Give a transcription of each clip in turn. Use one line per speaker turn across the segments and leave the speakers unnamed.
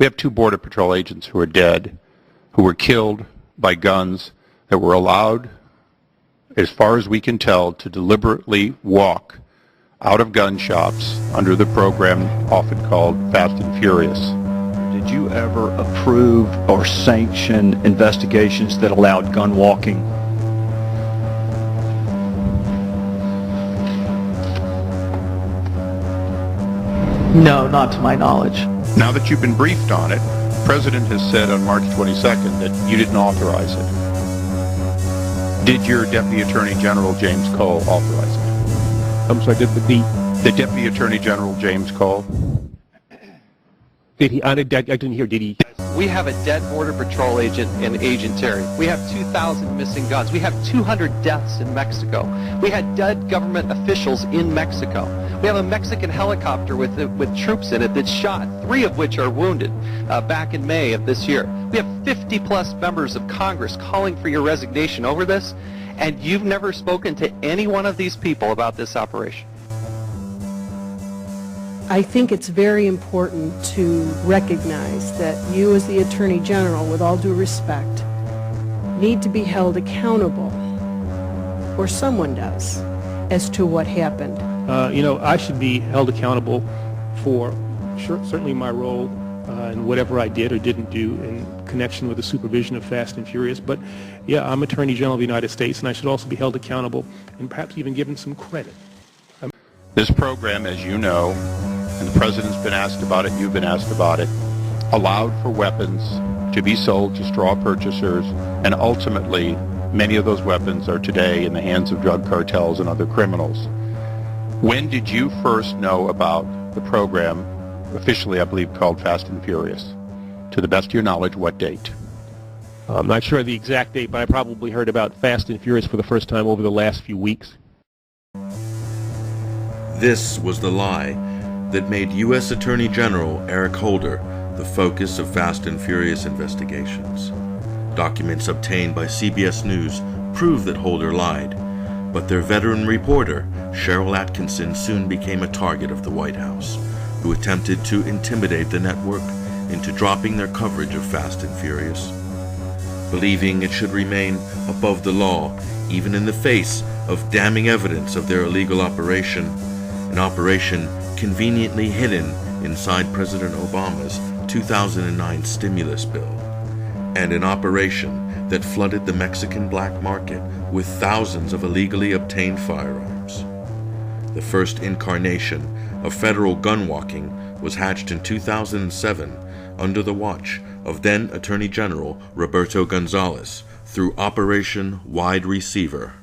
We have 2 Border Patrol agents who are dead, who were killed by guns that were allowed, as far as we can tell, to deliberately walk out of gun shops under the program often called Fast and Furious.
Did you ever approve or sanction investigations that allowed gun walking?
No, not to my knowledge.
Now that you've been briefed on it, the President has said on March 22nd that you didn't authorize it. Did your Deputy Attorney General James Cole authorize it?
I'm sorry,
The Deputy Attorney General James Cole?
did he, I didn't hear, did he?
We have a dead Border Patrol agent in Agent Terry. We have 2,000 missing guns. We have 200 deaths in Mexico. We had dead government officials in Mexico. We have a Mexican helicopter with troops in it that shot, 3 of which are wounded back in May of this year. We have 50-plus members of Congress calling for your resignation over this, and you've never spoken to any one of these people about this operation.
I think it's very important to recognize that you as the Attorney General, with all due respect, need to be held accountable, or someone does, as to what happened.
I should be held accountable for certainly my role in whatever I did or didn't do in connection with the supervision of Fast and Furious. But yeah, I'm Attorney General of the United States, and I should also be held accountable and perhaps even given some credit.
This program, as you know, and the President's been asked about it, you've been asked about it, allowed for weapons to be sold to straw purchasers, and ultimately many of those weapons are today in the hands of drug cartels and other criminals. When did you first know about the program, officially I believe called Fast and Furious? To the best of your knowledge, what date?
I'm not sure the exact date, but I probably heard about Fast and Furious for the first time over the last few weeks.
This was the lie that made U.S. Attorney General Eric Holder the focus of Fast and Furious investigations. Documents obtained by CBS News prove that Holder lied, but their veteran reporter, Cheryl Atkinson, soon became a target of the White House, who attempted to intimidate the network into dropping their coverage of Fast and Furious. Believing it should remain above the law, even in the face of damning evidence of their illegal operation, an operation conveniently hidden inside President Obama's 2009 stimulus bill, and an operation that flooded the Mexican black market with thousands of illegally obtained firearms. The first incarnation of federal gun walking was hatched in 2007 under the watch of then Attorney General Roberto Gonzalez through Operation Wide Receiver.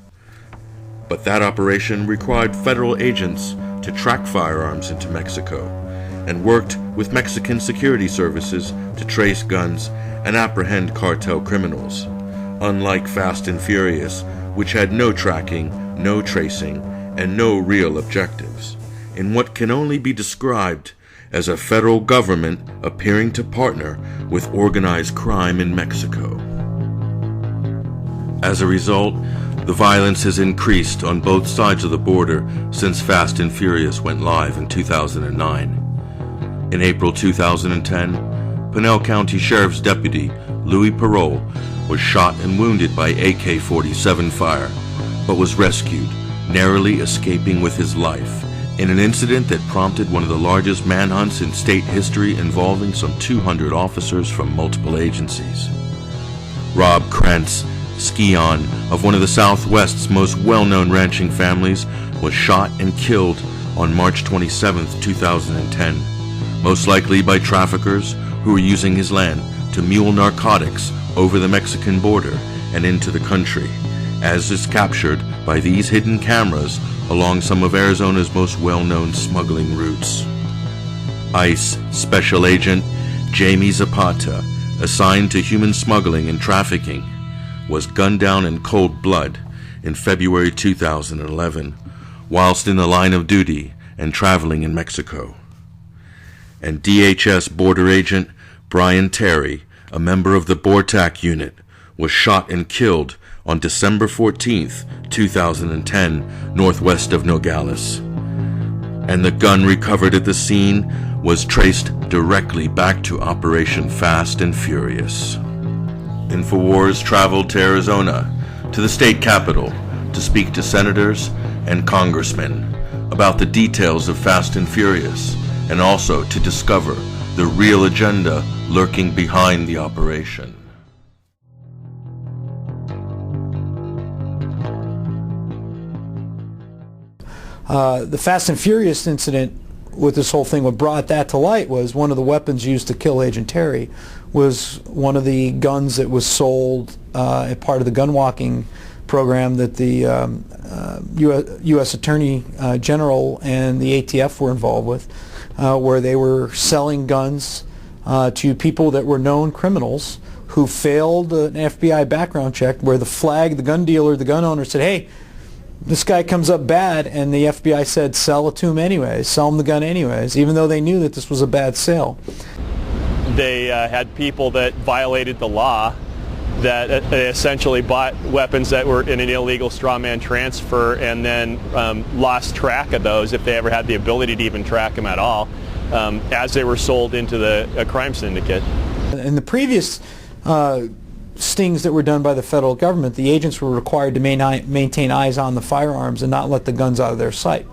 But that operation required federal agents to track firearms into Mexico, and worked with Mexican security services to trace guns and apprehend cartel criminals, unlike Fast and Furious, which had no tracking, no tracing, and no real objectives, in what can only be described as a federal government appearing to partner with organized crime in Mexico. As a result, the violence has increased on both sides of the border since Fast and Furious went live in 2009. In April 2010, Pinal County Sheriff's Deputy Louis Parole was shot and wounded by AK-47 fire, but was rescued, narrowly escaping with his life, in an incident that prompted one of the largest manhunts in state history involving some 200 officers from multiple agencies. Rob Krantz, scion of one of the Southwest's most well-known ranching families, was shot and killed on March 27, 2010, most likely by traffickers who were using his land to mule narcotics over the Mexican border and into the country, as is captured by these hidden cameras along some of Arizona's most well-known smuggling routes. ICE Special Agent Jamie Zapata, assigned to human smuggling and trafficking, was gunned down in cold blood in February 2011 whilst in the line of duty and traveling in Mexico. And DHS Border Agent Brian Terry, a member of the BORTAC unit, was shot and killed on December 14, 2010, northwest of Nogales. and the gun recovered at the scene was traced directly back to Operation Fast and Furious. InfoWars traveled to Arizona, to the state capitol, to speak to senators and congressmen about the details of Fast and Furious, and also to discover the real agenda lurking behind the operation.
The Fast and Furious incident with this whole thing, what brought that to light was one of the weapons used to kill Agent Terry was one of the guns that was sold as part of the gun walking program that the U.S. Attorney General and the ATF were involved with, where they were selling guns to people that were known criminals who failed an FBI background check, where the gun dealer, the gun owner said, hey, this guy comes up bad, and the FBI said sell it to him anyways, sell him the gun anyways, even though they knew that this was a bad sale.
They had people that violated the law, that essentially bought weapons that were in an illegal straw man transfer and then lost track of those, if they ever had the ability to even track them at all, as they were sold into a crime syndicate.
In the previous stings that were done by the federal government, the agents were required to maintain eyes on the firearms and not let the guns out of their sight.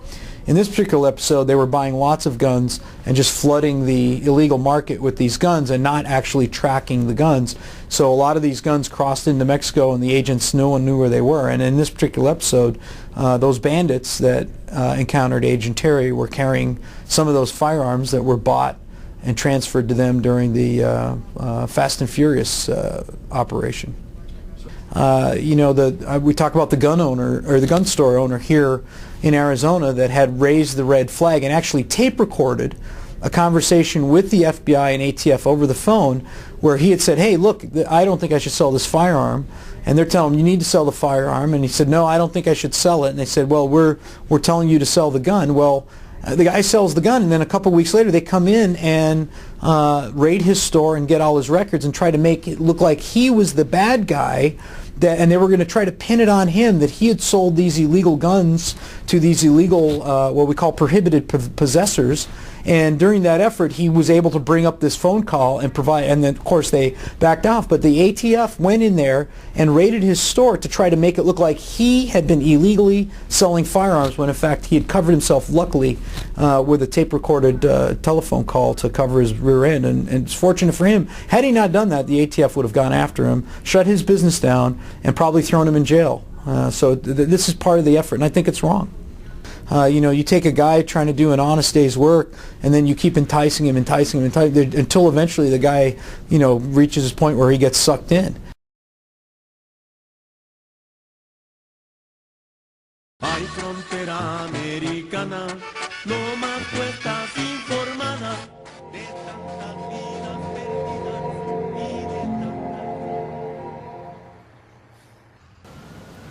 In this particular episode, they were buying lots of guns and just flooding the illegal market with these guns and not actually tracking the guns. So a lot of these guns crossed into Mexico, and the agents, no one knew where they were. And in this particular episode, those bandits that encountered Agent Terry were carrying some of those firearms that were bought and transferred to them during the Fast and Furious operation. We talk about the gun owner, or the gun store owner here in Arizona, that had raised the red flag and actually tape recorded a conversation with the FBI and ATF over the phone, where he had said, hey, look, I don't think I should sell this firearm. And they're telling him, you need to sell the firearm. And he said, no, I don't think I should sell it. And they said, well, we're telling you to sell the gun. Well, the guy sells the gun, and then a couple weeks later they come in and raid his store and get all his records and try to make it look like he was the bad guy, and they were going to try to pin it on him that he had sold these illegal guns to these illegal, what we call prohibited possessors. And during that effort, he was able to bring up this phone call and provide, and then of course they backed off. But the ATF went in there and raided his store to try to make it look like he had been illegally selling firearms, when in fact he had covered himself, luckily, with a tape-recorded telephone call to cover his rear end. And it's fortunate for him. Had he not done that, the ATF would have gone after him, shut his business down, and probably thrown him in jail. So this is part of the effort, and I think it's wrong. You take a guy trying to do an honest day's work, and then you keep enticing him until eventually the guy, reaches his point where he gets sucked in.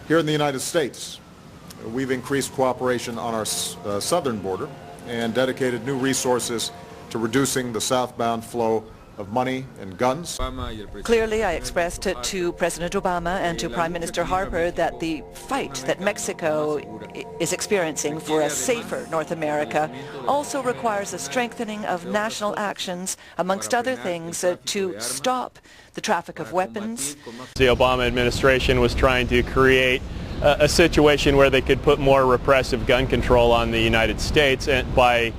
Here in the United States, we've increased cooperation on our southern border and dedicated new resources to reducing the southbound flow of money and guns.
Clearly, I expressed to President Obama and to Prime Minister Harper that the fight that Mexico is experiencing for a safer North America also requires a strengthening of national actions, amongst other things, to stop the traffic of weapons.
The Obama administration was trying to create a situation where they could put more repressive gun control on the United States by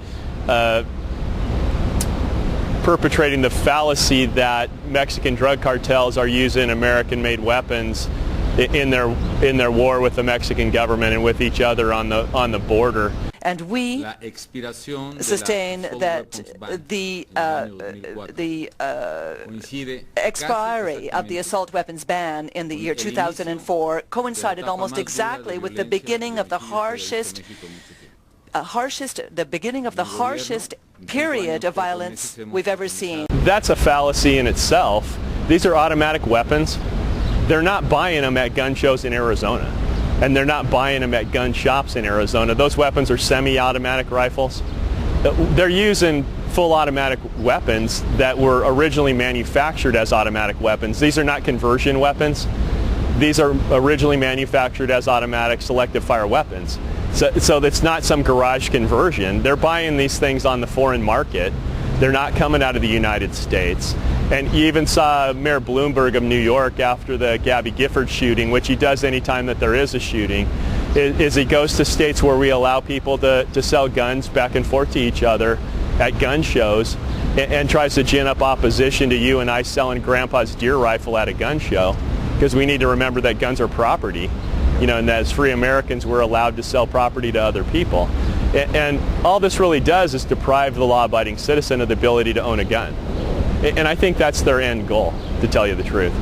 perpetrating the fallacy that Mexican drug cartels are using American-made weapons in their war with the Mexican government and with each other on the border.
And we sustain that the expiry of the assault weapons ban in the year 2004 coincided almost exactly with the beginning of the harshest period of violence we've ever seen.
That's a fallacy in itself. These are automatic weapons. They're not buying them at gun shows in Arizona, and they're not buying them at gun shops in Arizona. Those weapons are semi-automatic rifles. They're using full automatic weapons that were originally manufactured as automatic weapons. These are not conversion weapons. These are originally manufactured as automatic selective fire weapons. So it's not some garage conversion. They're buying these things on the foreign market. They're not coming out of the United States. And you even saw Mayor Bloomberg of New York after the Gabby Gifford shooting, which he does anytime that there is a shooting, is he goes to states where we allow people to sell guns back and forth to each other at gun shows and tries to gin up opposition to you and I selling Grandpa's deer rifle at a gun show, because we need to remember that guns are property, and that as free Americans we're allowed to sell property to other people. And all this really does is deprive the law-abiding citizen of the ability to own a gun. And I think that's their end goal, to tell you the truth.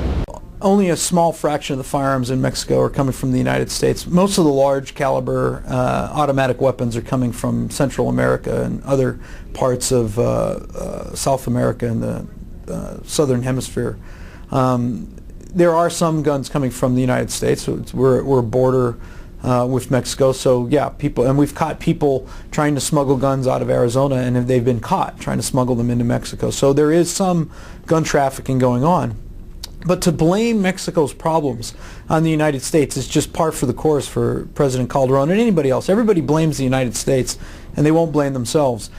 Only a small fraction of the firearms in Mexico are coming from the United States. Most of the large caliber automatic weapons are coming from Central America and other parts of South America and the Southern Hemisphere. There are some guns coming from the United States. So we're a border with Mexico, so yeah, we've caught people trying to smuggle guns out of Arizona, and they've been caught trying to smuggle them into Mexico. So there is some gun trafficking going on. But to blame Mexico's problems on the United States is just par for the course for President Calderon and anybody else. Everybody blames the United States, and they won't blame themselves.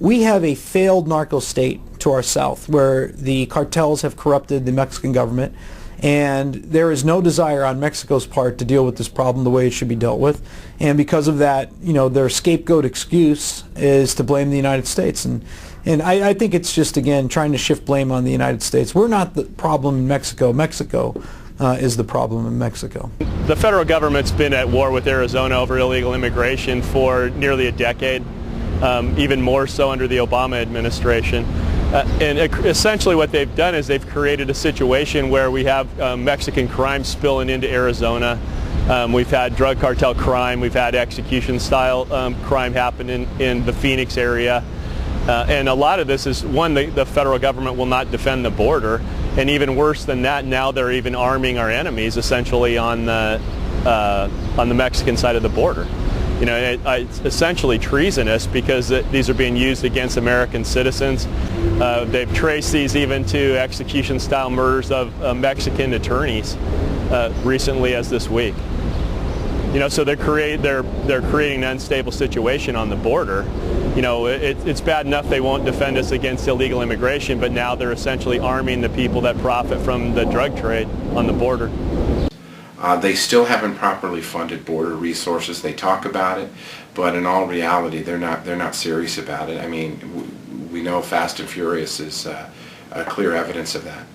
We have a failed narco state to our south, where the cartels have corrupted the Mexican government, and there is no desire on Mexico's part to deal with this problem the way it should be dealt with. And because of that, their scapegoat excuse is to blame the United States. And I think it's just, again, trying to shift blame on the United States. We're not the problem in Mexico. Mexico is the problem in Mexico.
The federal government's been at war with Arizona over illegal immigration for nearly a decade, even more so under the Obama administration. And essentially what they've done is they've created a situation where we have Mexican crime spilling into Arizona. We've had drug cartel crime. We've had execution-style crime happen in the Phoenix area. And a lot of this is, one, the federal government will not defend the border. And even worse than that, now they're even arming our enemies, essentially, on the Mexican side of the border. It's essentially treasonous because these are being used against American citizens. They've traced these even to execution-style murders of Mexican attorneys recently as this week. So they're creating an unstable situation on the border. It's bad enough they won't defend us against illegal immigration, but now they're essentially arming the people that profit from the drug trade on the border.
They still haven't properly funded border resources. They talk about it, but in all reality, they're not serious about it. I mean, we know Fast and Furious is clear evidence of that,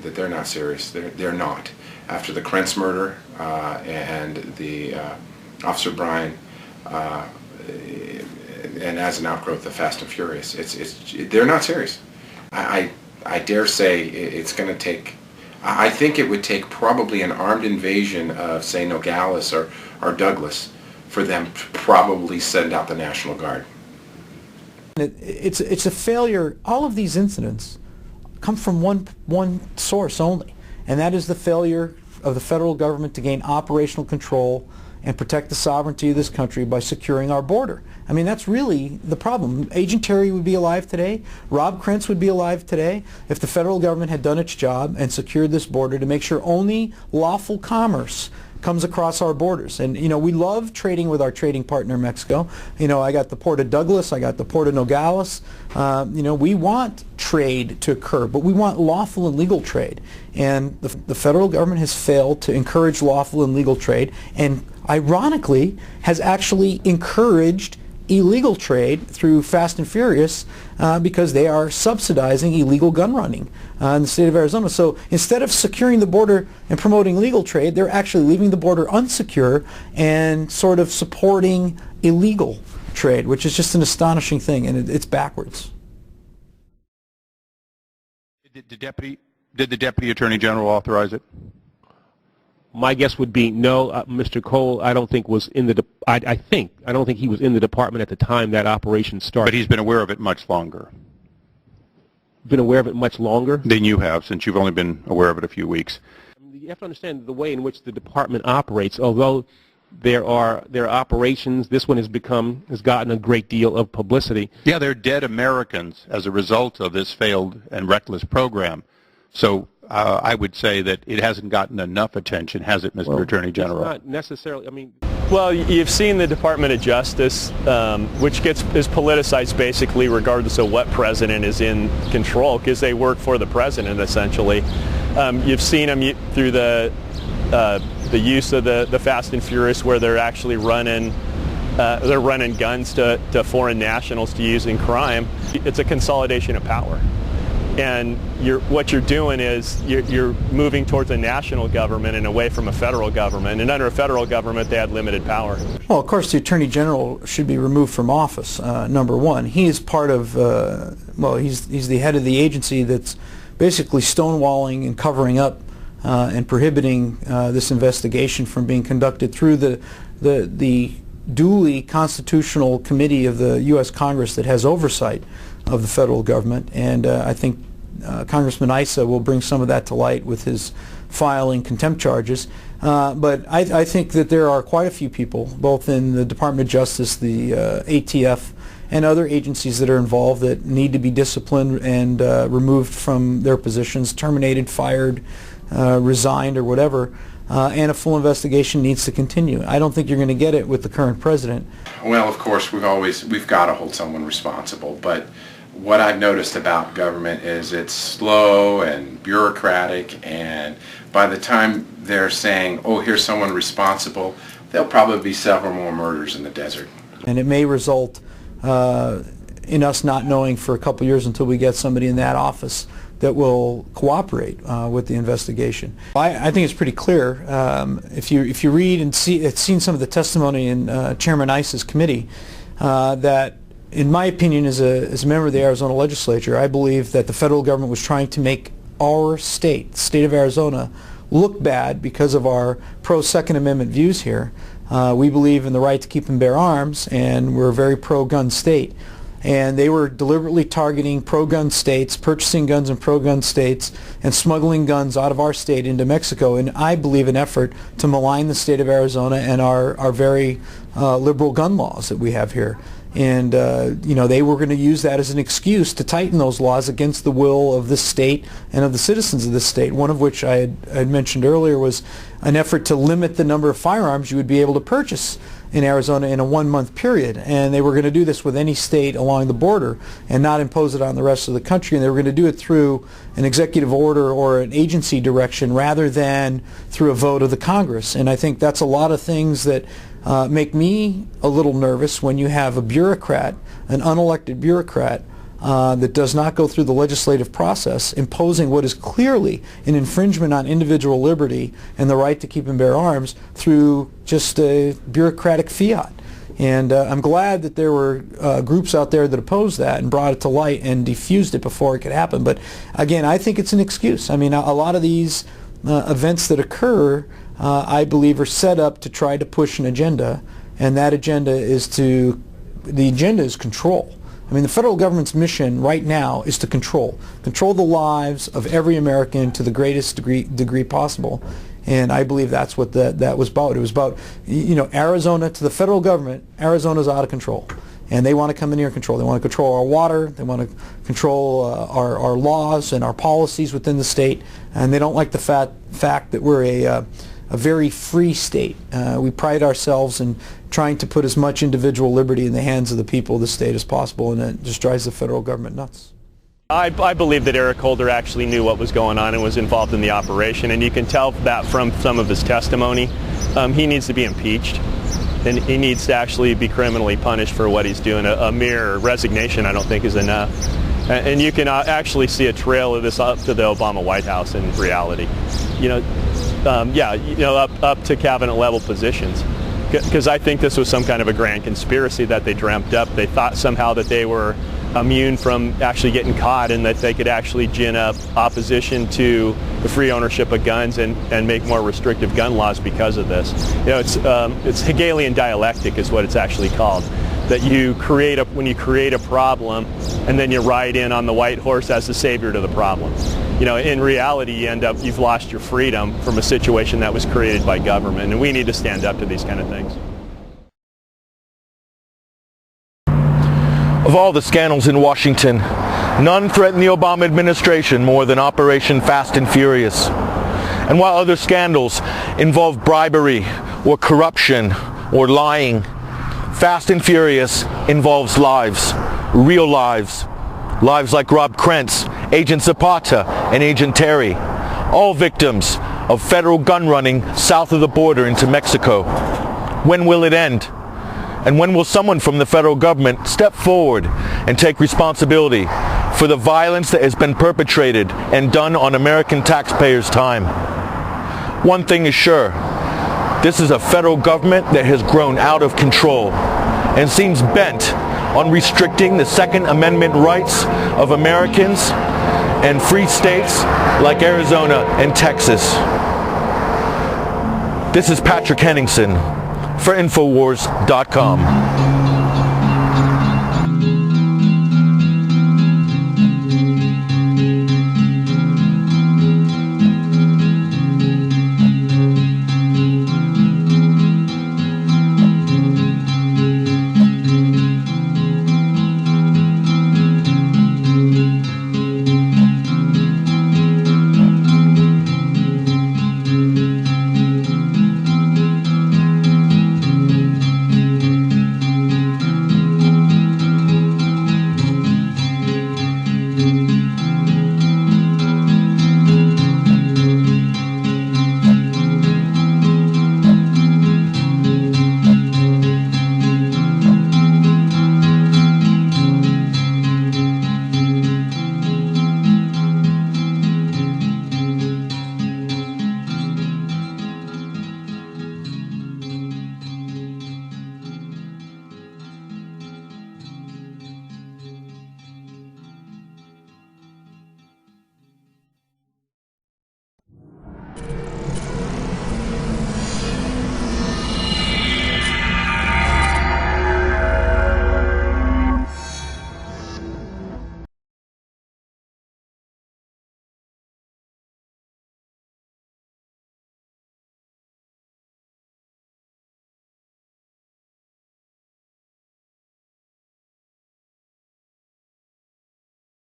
that they're not serious. They're not. After the Krentz murder and the Officer Bryan, and as an outgrowth of Fast and Furious, they're not serious. I dare say it's going to take. I think it would take probably an armed invasion of, say, Nogales or Douglas for them to probably send out the National Guard.
It's a failure. All of these incidents come from one source only, and that is the failure of the federal government to gain operational control and protect the sovereignty of this country by securing our border. I mean, that's really the problem. Agent Terry would be alive today. Rob Krentz would be alive today if the federal government had done its job and secured this border to make sure only lawful commerce comes across our borders. And, we love trading with our trading partner, Mexico. I got the Port of Douglas. I got the Port of Nogales. We want trade to occur, but we want lawful and legal trade. And the federal government has failed to encourage lawful and legal trade, and ironically has actually encouraged illegal trade through Fast and Furious because they are subsidizing illegal gun running in the state of Arizona. So instead of securing the border and promoting legal trade, they're actually leaving the border unsecure and sort of supporting illegal trade, which is just an astonishing thing, and it's backwards.
Did the Deputy Attorney General authorize it?
My guess would be no. Mr. Cole, I don't think was in the. I don't think he was in the department at the time that operation started.
But he's been aware of it much longer.
Been aware of it much longer
than you have, since you've only been aware of it a few weeks.
You have to understand the way in which the department operates. Although there are operations, this one has gotten a great deal of publicity.
Yeah, they're dead Americans as a result of this failed and reckless program. So I would say that it hasn't gotten enough attention, has it, Mr. Attorney General?
It's not necessarily. I mean.
Well, you've seen the Department of Justice, which is politicized basically regardless of what president is in control, because they work for the president essentially. You've seen them through the use of the Fast and Furious, where they're actually running guns to foreign nationals to use in crime. It's a consolidation of power. And what you're doing is you're moving towards a national government and away from a federal government. And under a federal government, they had limited power.
Well, of course, the Attorney General should be removed from office, number one. He is part of, he's the head of the agency that's basically stonewalling and covering up and prohibiting this investigation from being conducted through the duly constitutional committee of the U.S. Congress that has oversight of the federal government. And I think Congressman Issa will bring some of that to light with his filing contempt charges. But I think that there are quite a few people, both in the Department of Justice, the ATF, and other agencies that are involved that need to be disciplined and removed from their positions, terminated, fired, resigned, or whatever. And a full investigation needs to continue. I don't think you're going to get it with the current president.
Well, of course, we've got to hold someone responsible, but what I've noticed about government is it's slow and bureaucratic, and by the time they're saying, oh, here's someone responsible, there'll probably be several more murders in the desert.
And it may result in us not knowing for a couple years until we get somebody in that office that will cooperate with the investigation. I think it's pretty clear. If you read and seen some of the testimony in Chairman Issa's committee, that in my opinion as a member of the Arizona legislature, I believe that the federal government was trying to make our state, the state of Arizona, look bad because of our pro-Second Amendment views here. We believe in the right to keep and bear arms, and we're a very pro-gun state. And they were deliberately targeting pro-gun states, purchasing guns in pro-gun states, and smuggling guns out of our state into Mexico, in, I believe, an effort to malign the state of Arizona and our very liberal gun laws that we have here. And they were going to use that as an excuse to tighten those laws against the will of this state and of the citizens of this state, one of which I had mentioned earlier was an effort to limit the number of firearms you would be able to purchase in Arizona in a 1-month period. And they were going to do this with any state along the border and not impose it on the rest of the country. And they were going to do it through an executive order or an agency direction rather than through a vote of the Congress. And I think that's a lot of things that make me a little nervous when you have a bureaucrat, an unelected bureaucrat, that does not go through the legislative process, imposing what is clearly an infringement on individual liberty and the right to keep and bear arms through just a bureaucratic fiat. And I'm glad that there were groups out there that opposed that and brought it to light and diffused it before it could happen. But again, I think it's an excuse. I mean, a lot of these events that occur, I believe, are set up to try to push an agenda, and that agenda is control. I mean, the federal government's mission right now is to control the lives of every American to the greatest degree possible. And I believe that's what that was about. It was about, Arizona, to the federal government, Arizona's out of control. And they want to come in here and control. They want to control our water. They want to control our laws and our policies within the state. And they don't like the fact that we're a very free state. We pride ourselves in trying to put as much individual liberty in the hands of the people of the state as possible, and it just drives the federal government nuts.
I believe that Eric Holder actually knew what was going on and was involved in the operation, and you can tell that from some of his testimony. He needs to be impeached, and he needs to actually be criminally punished for what he's doing. A mere resignation, I don't think, is enough. And you can actually see a trail of this up to the Obama White House in reality. Up to cabinet level positions. Because I think this was some kind of a grand conspiracy that they dreamt up. They thought somehow that they were immune from actually getting caught, and that they could actually gin up opposition to the free ownership of guns and make more restrictive gun laws because of this. It's Hegelian dialectic is what it's actually called. That when you create a problem and then you ride in on the white horse as the savior to the problem. In reality, you've lost your freedom from a situation that was created by government, and we need to stand up to these kind of things.
Of all the scandals in Washington, none threaten the Obama administration more than Operation Fast and Furious. And while other scandals involve bribery or corruption
or lying. Fast and Furious involves lives, real lives. Lives like Rob Krentz, Agent Zapata, and Agent Terry, all victims of federal gun running south of the border into Mexico. When will it end? And when will someone from the federal government step forward and take responsibility for the violence that has been perpetrated and done on American taxpayers' time? One thing is sure, this is a federal government that has grown out of control and seems bent on restricting the Second Amendment rights of Americans and free states like Arizona and Texas. This is Patrick Henningsen for Infowars.com.